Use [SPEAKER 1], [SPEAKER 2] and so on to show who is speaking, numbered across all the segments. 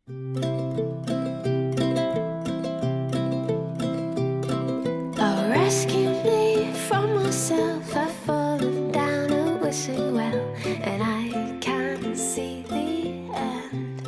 [SPEAKER 1] Oh, rescue me from myself. I've fallen down a wishing well, and I can't see the end.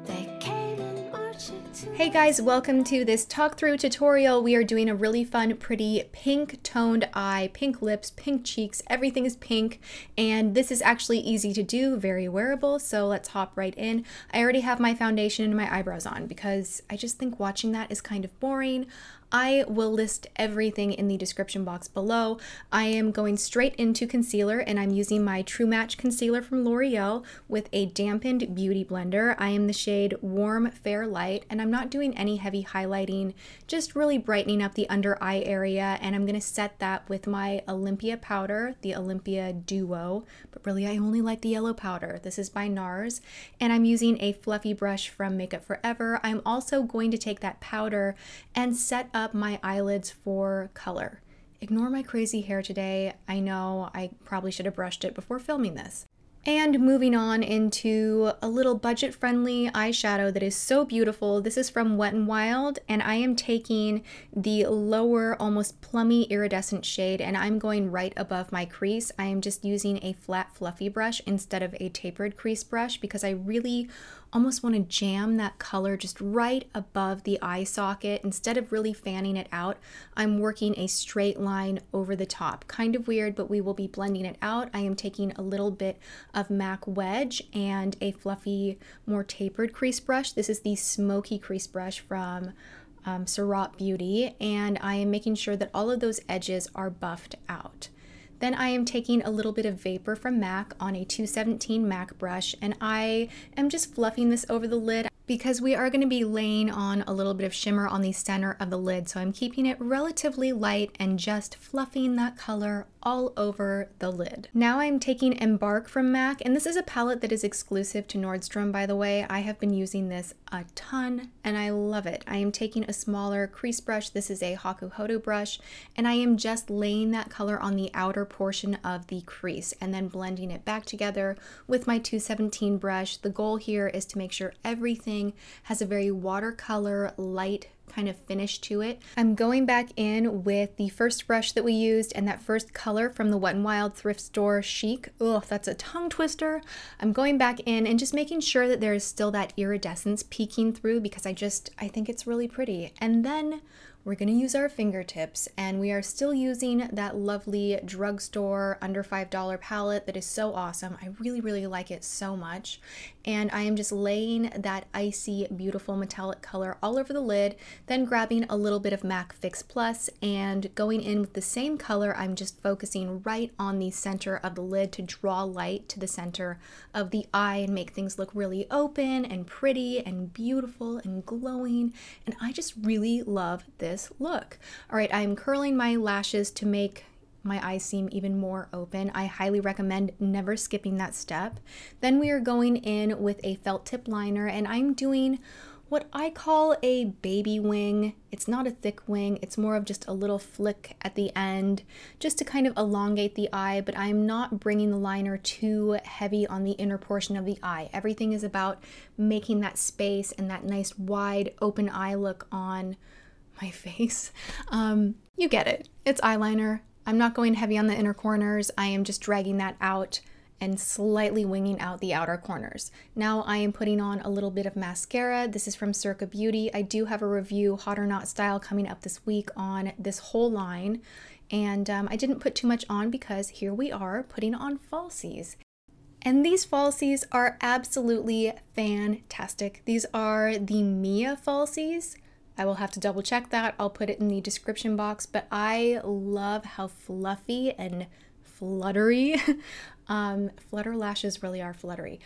[SPEAKER 1] They came in marching to.
[SPEAKER 2] Hey guys, welcome to this talk through tutorial. We are doing a really fun, pretty pink toned eye, pink lips, pink cheeks, everything is pink, and this is actually easy to do, very wearable, so let's hop right in. I already have my foundation and my eyebrows on because I just think watching that is kind of boring. I will list everything in the description box below. I am going straight into concealer, and I'm using my True Match concealer from L'Oreal with a dampened beauty blender. I am the shade Warm Fair Light, and I'm not doing any heavy highlighting, just really brightening up the under eye area, and I'm gonna set that with my Olympia powder, the Olympia Duo, but really I only like the yellow powder. This is by Nars, and I'm using a fluffy brush from Makeup Forever. I'm also going to take that powder and set up my eyelids for color. Ignore my crazy hair today. I know I probably should have brushed it before filming this. And moving on into a little budget-friendly eyeshadow that is so beautiful. This is from Wet n Wild, and I am taking the lower, almost plummy iridescent shade, and I'm going right above my crease. I am just using a flat, fluffy brush instead of a tapered crease brush because I really almost want to jam that color just right above the eye socket. Instead of really fanning it out, I'm working a straight line over the top. Kind of weird, but we will be blending it out. I am taking a little bit of MAC Wedge and a fluffy, more tapered crease brush. This is the smoky crease brush from Surratt Beauty, and I am making sure that all of those edges are buffed out. Then I am taking a little bit of Vapour from MAC on a 217 MAC brush, and I am just fluffing this over the lid because we are going to be laying on a little bit of shimmer on the center of the lid. So I'm keeping it relatively light and just fluffing that color all over the lid. Now I'm taking Embark from MAC, and this is a palette that is exclusive to Nordstrom, by the way. I have been using this a ton and I love it. I am taking a smaller crease brush. This is a Hakuhodo brush, and I am just laying that color on the outer portion of the crease and then blending it back together with my 217 brush. The goal here is to make sure everything has a very watercolor light kind of finish to it. I'm going back in with the first brush that we used and that first color from the Wet n Wild thrift store, Chic. Ugh, that's a tongue twister. I'm going back in and just making sure that there is still that iridescence peeking through because I think it's really pretty. And then we're going to use our fingertips, and we are still using that lovely drugstore under $5 palette that is so awesome. I really, really like it so much. And I am just laying that icy, beautiful metallic color all over the lid, then grabbing a little bit of MAC Fix Plus and going in with the same color. I'm just focusing right on the center of the lid to draw light to the center of the eye and make things look really open and pretty and beautiful and glowing. And I just really love this look. All right, I'm curling my lashes to make my eyes seem even more open. I highly recommend never skipping that step. Then we are going in with a felt tip liner, and I'm doing what I call a baby wing. It's not a thick wing, it's more of just a little flick at the end just to kind of elongate the eye, but I'm not bringing the liner too heavy on the inner portion of the eye. Everything is about making that space and that nice wide open eye look on my face. You get it. It's eyeliner. I'm not going heavy on the inner corners. I am just dragging that out and slightly winging out the outer corners. Now I am putting on a little bit of mascara. This is from Circa Beauty. I do have a review, Hot or Not style, coming up this week on this whole line. And I didn't put too much on because here we are putting on falsies. And these falsies are absolutely fantastic. These are the Mia falsies. I will have to double check that. I'll put it in the description box, but I love how fluffy and fluttery. Flutter Lashes really are fluttery.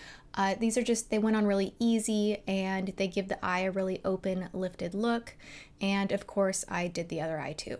[SPEAKER 2] These are just, they went on really easy and they give the eye a really open, lifted look. And of course I did the other eye too.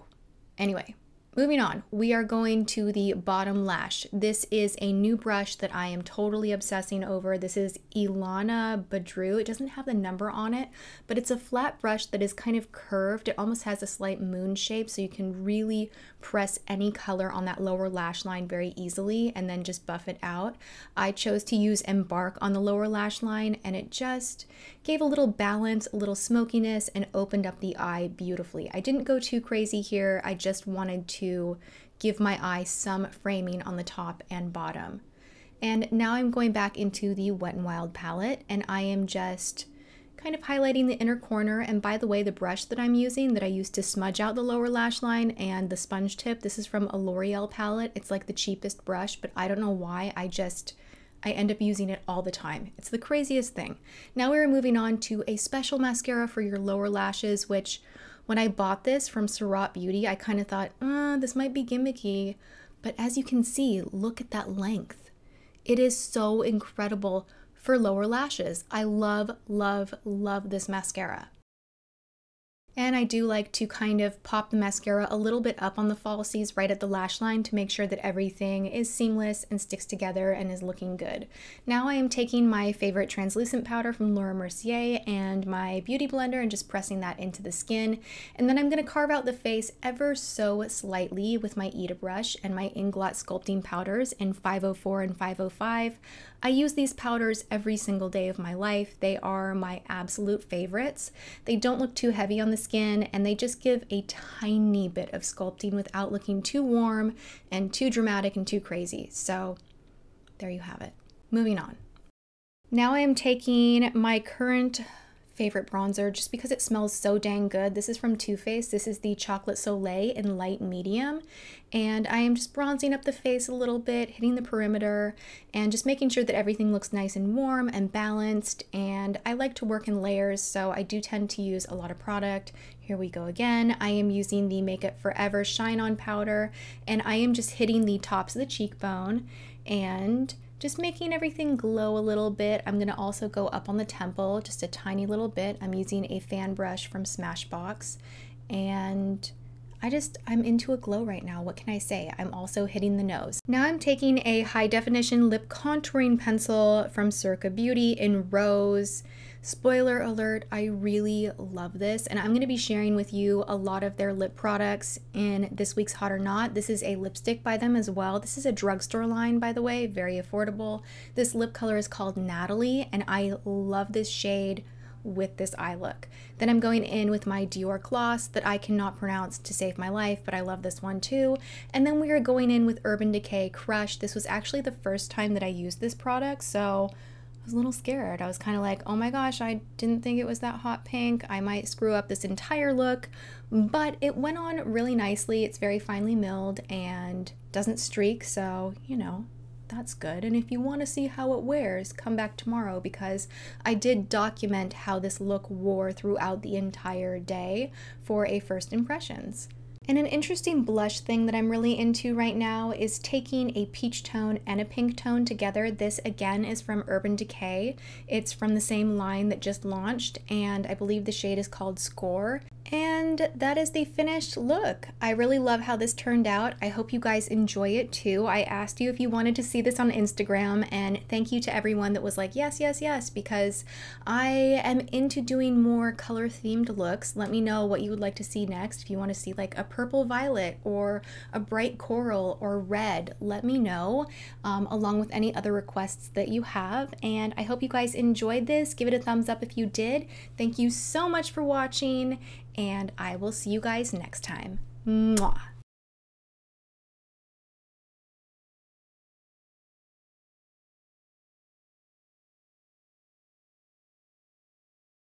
[SPEAKER 2] Anyway, Moving on, we are going to the bottom lash. This is a new brush that I am totally obsessing over. This is Ilana Badru. It doesn't have the number on it, but it's a flat brush that is kind of curved. It almost has a slight moon shape, so you can really press any color on that lower lash line very easily and then just buff it out. I chose to use Embark on the lower lash line, and it just gave a little balance, a little smokiness, and opened up the eye beautifully. I didn't go too crazy here. I just wanted to give my eye some framing on the top and bottom. And now I'm going back into the Wet n Wild palette, and I am just kind of highlighting the inner corner. And by the way, the brush that I'm using that I used to smudge out the lower lash line and the sponge tip, this is from a L'Oreal palette. It's like the cheapest brush, but I don't know why, I end up using it all the time. It's the craziest thing. Now we're moving on to a special mascara for your lower lashes, which when I bought this from Surratt Beauty, I kind of thought, this might be gimmicky, but as you can see, look at that length. It is so incredible for lower lashes. I love, love, love this mascara. And I do like to kind of pop the mascara a little bit up on the falsies right at the lash line to make sure that everything is seamless and sticks together and is looking good. Now I am taking my favorite translucent powder from Laura Mercier and my beauty blender and just pressing that into the skin. And then I'm going to carve out the face ever so slightly with my Ita brush and my Inglot sculpting powders in 504 and 505. I use these powders every single day of my life. They are my absolute favorites. They don't look too heavy on the skin, and they just give a tiny bit of sculpting without looking too warm and too dramatic and too crazy. So there you have it. Moving on. Now I am taking my current favorite bronzer just because it smells so dang good. This is from Too Faced. This is the Chocolate Soleil in light medium, and I am just bronzing up the face a little bit, hitting the perimeter, and just making sure that everything looks nice and warm and balanced. And I like to work in layers, so I do tend to use a lot of product. Here we go again. I am using the Make It Forever Shine On powder, and I am just hitting the tops of the cheekbone and just making everything glow a little bit. I'm going to also go up on the temple just a tiny little bit. I'm using a fan brush from Smashbox, and I'm into a glow right now. What can I say? I'm also hitting the nose. Now I'm taking a high definition lip contouring pencil from Circa Beauty in Rose. Spoiler alert, I really love this, and I'm going to be sharing with you a lot of their lip products in this week's Hot or Not. This is a lipstick by them as well. This is a drugstore line, by the way, very affordable. This lip color is called Natalie, and I love this shade with this eye look. Then I'm going in with my Dior gloss that I cannot pronounce to save my life, but I love this one too. And then we are going in with Urban Decay Crush. This was actually the first time that I used this product, so I was a little scared. I was kind of like, oh my gosh, I didn't think it was that hot pink. I might screw up this entire look, but it went on really nicely. It's very finely milled and doesn't streak, so you know, that's good. And if you want to see how it wears, come back tomorrow, because I did document how this look wore throughout the entire day for a first impressions. And an interesting blush thing that I'm really into right now is taking a peach tone and a pink tone together. This again is from Urban Decay. It's from the same line that just launched, and I believe the shade is called Score. And that is the finished look. I really love how this turned out. I hope you guys enjoy it too. I asked you if you wanted to see this on Instagram, and thank you to everyone that was like, yes, yes, yes, because I am into doing more color themed looks. Let me know what you would like to see next. If you want to see like a purple violet or a bright coral or red, let me know, along with any other requests that you have. And I hope you guys enjoyed this. Give it a thumbs up if you did. Thank you so much for watching, and I will see you guys next time. Mwah.